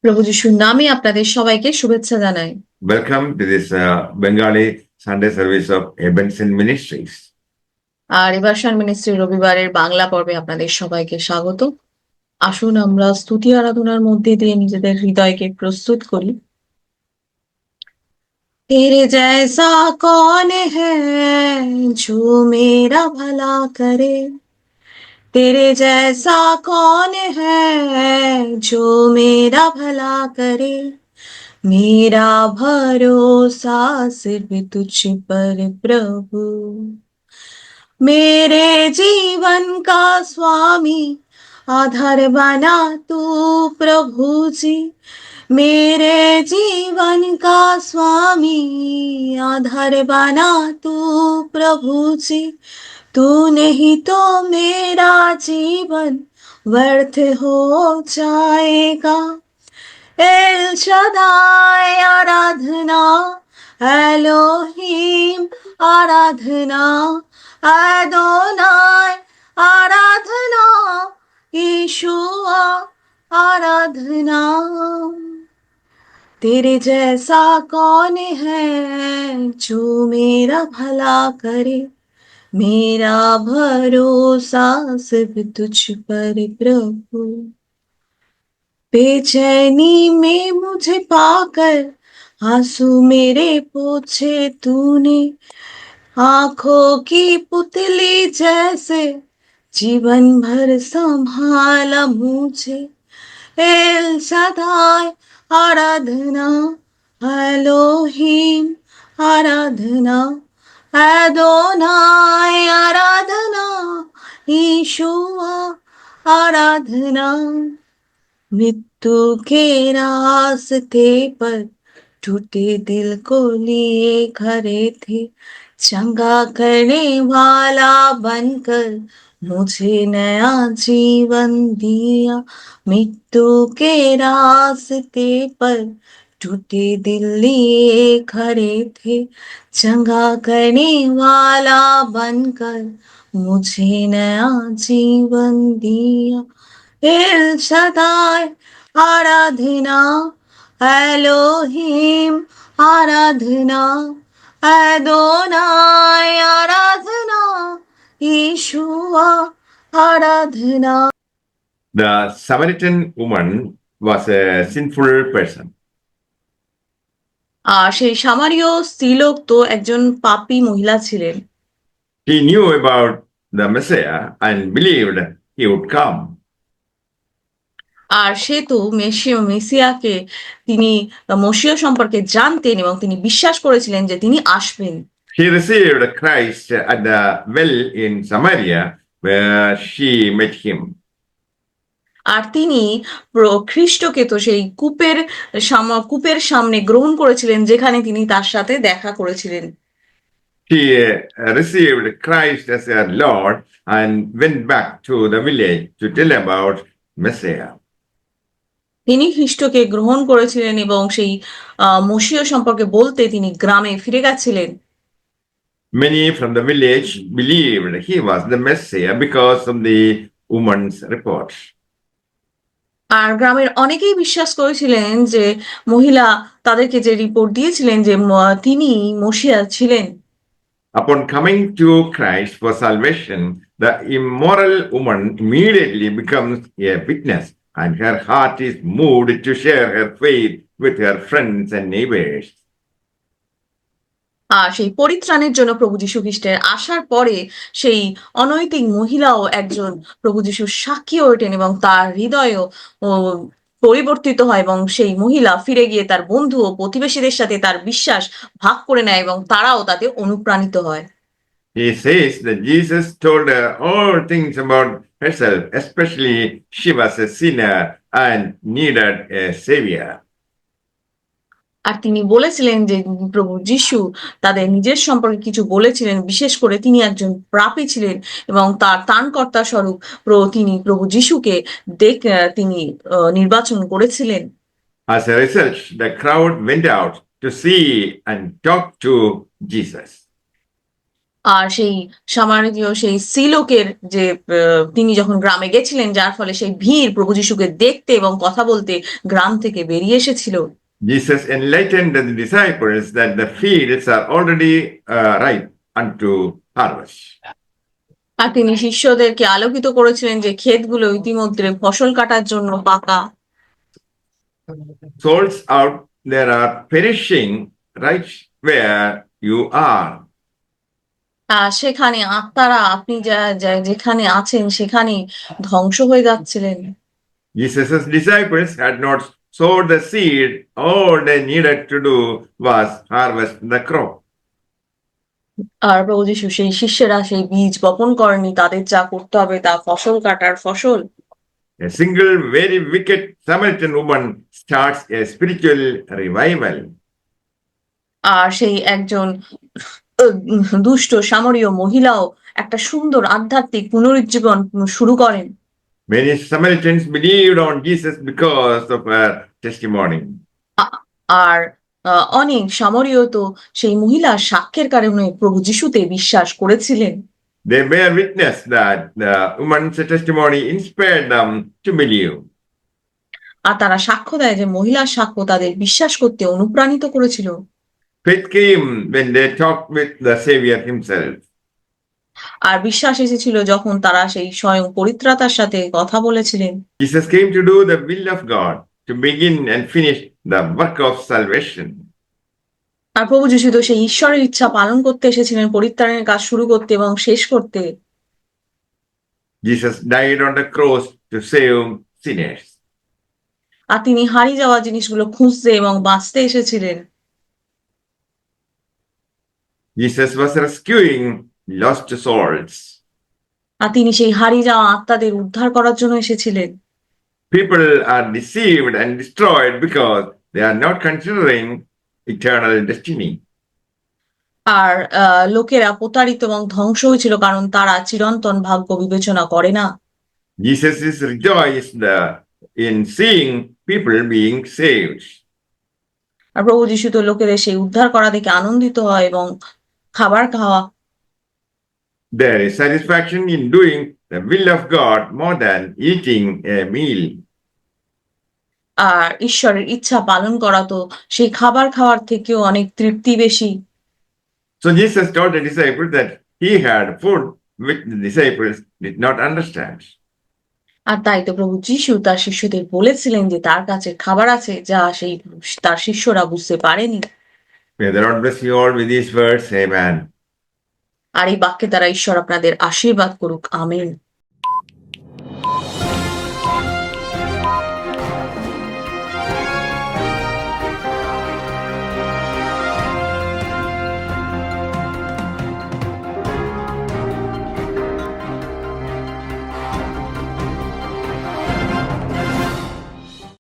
প্রভু যিশুর নামে আপনাদের সবাইকে শুভেচ্ছা জানাই। Welcome to this Bengali Sunday service of Ebenson Ministries. আর এবারশান মিনিস্ট্রি রবিবারের বাংলা পর্বে আপনাদের সবাইকে স্বাগত। আসুন আমরা স্তুতি আরাধনার মধ্যে দিয়ে নিজেদের হৃদয়কে প্রস্তুত করি। तेरे जैसा कौन है जो मेरा भला करे, तेरे जैसा कौन है जो मेरा भला करे, मेरा भरोसा सिर्फ तुझ पर प्रभु, मेरे जीवन का स्वामी आधार बना तू प्रभु जी, मेरे जीवन का स्वामी आधार बना तू प्रभु जी, तू नहीं तो मेरा जीवन व्यर्थ हो जाएगा। एल शदाई आराधना, एलोहीम आराधना, अदोनाई आराधना, यीशुआ आराधना। तेरे जैसा कौन है जो मेरा भला करे, मेरा भरोसा सिर्फ तुझ पर प्रभु, बेचैनी में मुझे पाकर आंसू मेरे पोछे तूने, आंखों की पुतली जैसे जीवन भर संभाला मुझे। एल शदाई आराधना, एलोहीम आराधना, अदोनाई आराधना, यीशुआ आराधना। मृत्यु के रास्ते पर टूटे दिल को लिए खड़े थे, चंगा करने वाला बनकर मुझे नया जीवन दिया। मृत्यु के रास्ते पर टूटे दिल लिए खड़े थे, चंगा करने वाला बनकर मुझे नया जीवन दिया। एल शदाई आराधना, एलोहीम आराधना, अदोनाई आराधना, यीशुआ आराधना। The Samaritan woman was a sinful person. সেই সামারীয় স্ত্রীলোক তো একজন পাপী মহিলা ছিলেন। He knew about the Messiah and believed he would come. আর সে তো মেসিয়াকে তিনি মসিয়া সম্পর্কে জানতেন এবং তিনি বিশ্বাস করেছিলেন যে তিনি আসবেন। He received Christ at the well in Samaria where she met him. আর তিনি খ্রিস্টকে তো সেই কূপের সামনে গ্রহণ করেছিলেন যেখানে তিনি তার সাথে দেখা করেছিলেন। She received Christ as her Lord and went back to the village to tell about Messiah. তিনি খ্রিস্টকে গ্রহণ করেছিলেন এবং সেই মসিয়া সম্পর্কে বলতে তিনি গ্রামে ফিরে গেছিলেন। Many from the village believed he was the Messiah because of the woman's report. আর গ্রামের অনেকেই বিশ্বাস করেছিলেন যে মহিলা তাদেরকে যে রিপোর্ট দিয়েছিলেন যে তিনি মসিয়া ছিলেন। Upon coming to Christ for salvation, the immoral woman immediately becomes a witness, and her heart is moved to share her faith with her friends and neighbors. আর সেই পরিত্রাণের জন্য প্রভু যীশু খ্রিস্টের আসার পরে সেই অনৈতিক মহিলাও একজন প্রভু যীশুর সাক্ষী ওঠেন এবং তার হৃদয়ও পরিবর্তিত হয় এবং সেই মহিলা ফিরে গিয়ে তার বন্ধু ও প্রতিবেশীদের সাথে তার বিশ্বাস ভাগ করে নেয় এবং তারাও তাতে অনুপ্রাণিত হয়। He says that Jesus told her all things about herself, especially she was a sinner and needed a savior. আর তিনি বলেছিলেন যে প্রভু যীশু তাদের নিজের সম্পর্কে কিছু বলেছিলেন, বিশেষ করে তিনি একজন পাপী ছিলেন এবং তার ত্রাণকর্তা স্বরূপ তিনি প্রভু যীশুকে তিনি নির্বাচন করেছিলেন। As a result, the crowd went out to see and talk to Jesus. আর সেই সামারীয় সেই সিলোকের যে তিনি যখন গ্রামে গেছিলেন, যার ফলে সেই ভিড় প্রভু যিশুকে দেখতে এবং কথা বলতে গ্রাম থেকে বেরিয়ে এসেছিল। Jesus enlightened the disciples that the fields are already ripe unto harvest. আর তিনি শিষ্যদেরকে আলোকিত করেছিলেন যে ক্ষেতগুলো ইতিমধ্যে ফসল কাটার জন্য পাকা। Souls out there are perishing right where you are. সেখানে আত্মারা আপনি যেখানে আছেন সেখানে ধ্বংস হয়ে যাচ্ছিলেন। Jesus' disciples had not sowed the seed. All they needed to do was harvest the crop. আর প্রভু যিশু সেই শিষ্যেরা সেই বীজ বপন করেনি, তাদের যা করতে হবে তা ফসল কাটার ফসল। A single very wicked Samaritan woman starts a spiritual revival. আর সেই একজন দুষ্ট সামরীয় মহিলাও একটা সুন্দর আধ্যাত্মিক পুনরুজ্জীবন শুরু করেন। Many Samaritans believed on Jesus because of her testimony. আর অনেক সামরীয় তো সেই মহিলার সাক্ষ্যের কারণে প্রভু যিশুতে বিশ্বাস করেছিলেন। They bear witness that the woman's testimony inspired them to believe. আর তারা সাক্ষ্য দেয় যে মহিলার সাক্ষ্য তাদের বিশ্বাস করতে অনুপ্রাণিত করেছিল। Faith came when they talked with the Savior himself. আর বিশ্বাস এসেছিল যখন তারা সেই স্বয়ং পরিত্রাতার সাথে কথা বলেছিলেন। Jesus came to do the will of God, to begin and finish the work of salvation. আর প্রভু যিশু তো সেই ঈশ্বরের ইচ্ছা পালন করতে এসেছিলেন, পরিত্রাণের কাজ শুরু করতে এবং শেষ করতে। Jesus died on the cross to save sinners. আর তিনি হারিয়ে যাওয়া জিনিসগুলো খুঁজতে এবং বাঁচতে এসেছিলেন। Jesus was rescuing lost souls. আর তিনি সেই হারিয়ে যাওয়া আত্মাদের উদ্ধার করার জন্য এসেছিলেন। People are deceived and destroyed because they are not considering eternal destiny. আর লোকেরা প্রতারিত এবং ধ্বংস হয়েছিল কারণ তারা চিরন্তন ভাগ্য বিবেচনা করে না। Jesus is rejoiced in seeing people being saved. আর প্রভু যিশু তো লোকেদের সেই উদ্ধার করা দেখে আনন্দিত হয় এবং খাবার খাওয়া। There is satisfaction in doing the will of God more than eating a meal. আর ঈশ্বরের ইচ্ছা পালন করা তো সেই খাবার খাওয়ার থেকেও অনেক তৃপ্তি বেশি। So Jesus told the disciples that he had food which the disciples did not understand. আর তাই তো প্রভু যিশু তার শিষ্যদের বলেছিলেন যে তার কাছে খাবার আছে যা সেই তার শিষ্যরা বুঝতে পারেনি। May the Lord bless you all with these words. Amen. আর এই বাক্যে দ্বারা ঈশ্বর আপনাদের আশীর্বাদ করুক। আমেন।